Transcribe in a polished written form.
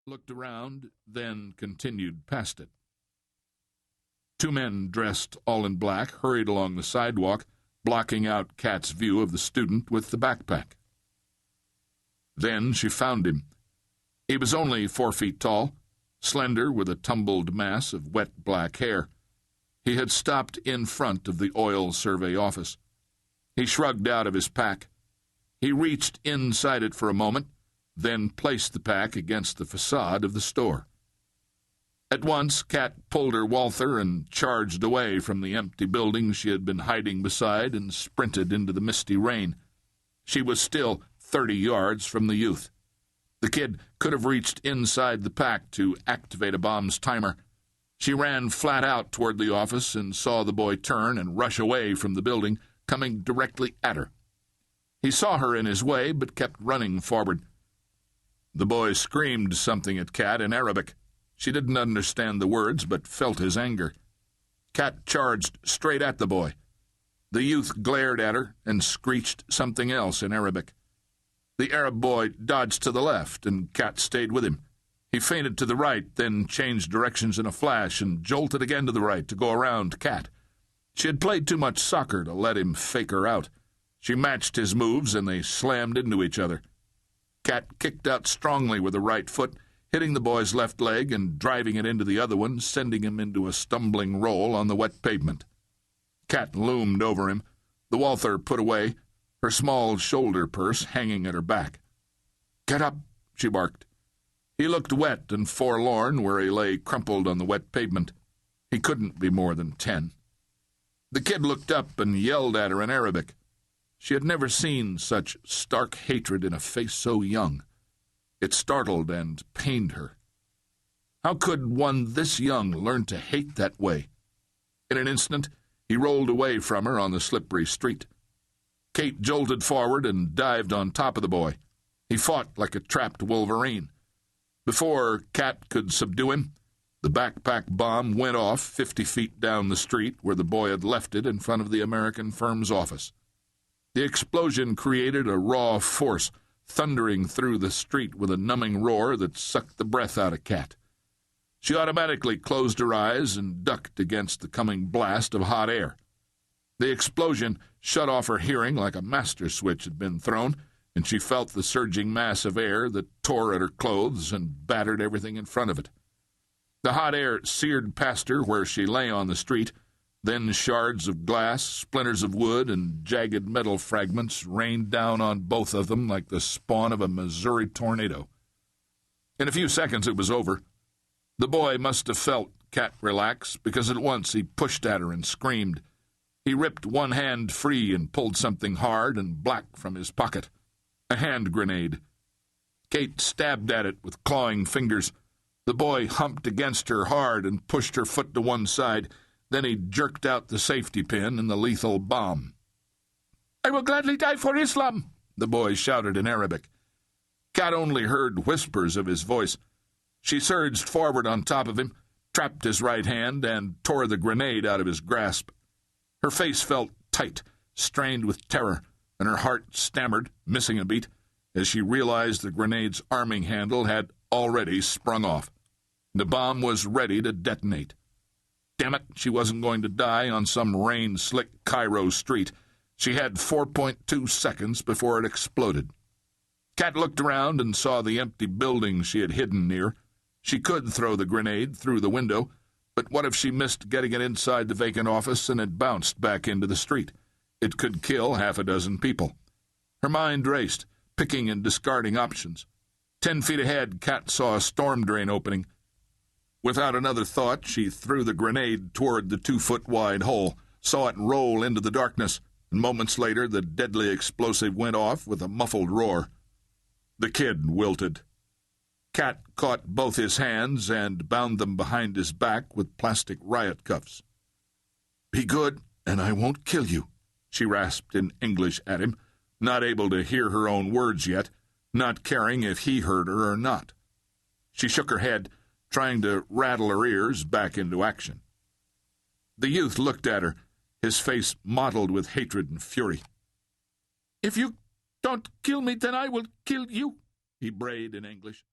looked around, then continued past it. Two men dressed all in black hurried along the sidewalk, blocking out Kat's view of the student with the backpack. Then she found him. He was only 4 feet tall, slender with a tumbled mass of wet black hair. He had stopped in front of the oil survey office. He shrugged out of his pack. He reached inside it for a moment, then placed the pack against the facade of the store. At once, Kat pulled her Walther and charged away from the empty building she had been hiding beside and sprinted into the misty rain. She was still 30 yards from the youth. The kid could have reached inside the pack to activate a bomb's timer. She ran flat out toward the office and saw the boy turn and rush away from the building, coming directly at her. He saw her in his way, but kept running forward. The boy screamed something at Kat in Arabic. She didn't understand the words, but felt his anger. Kat charged straight at the boy. The youth glared at her and screeched something else in Arabic. The Arab boy dodged to the left, and Kat stayed with him. He feinted to the right, then changed directions in a flash and jolted again to the right to go around Kat. She had played too much soccer to let him fake her out. She matched his moves, and they slammed into each other. Kat kicked out strongly with the right foot, hitting the boy's left leg and driving it into the other one, sending him into a stumbling roll on the wet pavement. Kat loomed over him, the Walther put away, her small shoulder purse hanging at her back. "Get up," she barked. He looked wet and forlorn where he lay crumpled on the wet pavement. He couldn't be more than 10. The kid looked up and yelled at her in Arabic. She had never seen such stark hatred in a face so young. It startled and pained her. How could one this young learn to hate that way? In an instant, he rolled away from her on the slippery street. Kate jolted forward and dived on top of the boy. He fought like a trapped wolverine. Before Kat could subdue him, the backpack bomb went off 50 feet down the street where the boy had left it in front of the American firm's office. The explosion created a raw force, thundering through the street with a numbing roar that sucked the breath out of Kat. She automatically closed her eyes and ducked against the coming blast of hot air. The explosion shut off her hearing like a master switch had been thrown, and she felt the surging mass of air that tore at her clothes and battered everything in front of it. The hot air seared past her where she lay on the street. Then shards of glass, splinters of wood, and jagged metal fragments rained down on both of them like the spawn of a Missouri tornado. In a few seconds it was over. The boy must have felt Kat relax, because at once he pushed at her and screamed. He ripped one hand free and pulled something hard and black from his pocket. A hand grenade. Kate stabbed at it with clawing fingers. The boy humped against her hard and pushed her foot to one side. Then he jerked out the safety pin and the lethal bomb. "I will gladly die for Islam," the boy shouted in Arabic. Kat only heard whispers of his voice. She surged forward on top of him, trapped his right hand, and tore the grenade out of his grasp. Her face felt tight, strained with terror, and her heart stammered, missing a beat, as she realized the grenade's arming handle had already sprung off. The bomb was ready to detonate. Damn it, she wasn't going to die on some rain-slick Cairo street. She had 4.2 seconds before it exploded. Kat looked around and saw the empty building she had hidden near. She could throw the grenade through the window, but what if she missed getting it inside the vacant office and it bounced back into the street? It could kill half a dozen people. Her mind raced, picking and discarding options. 10 feet ahead, Kat saw a storm drain opening. Without another thought, she threw the grenade toward the 2-foot-wide hole, saw it roll into the darkness, and moments later the deadly explosive went off with a muffled roar. The kid wilted. Kat caught both his hands and bound them behind his back with plastic riot cuffs. "Be good, and I won't kill you," she rasped in English at him, not able to hear her own words yet, not caring if he heard her or not. She shook her head, trying to rattle her ears back into action. The youth looked at her, his face mottled with hatred and fury. "If you don't kill me, then I will kill you," he brayed in English.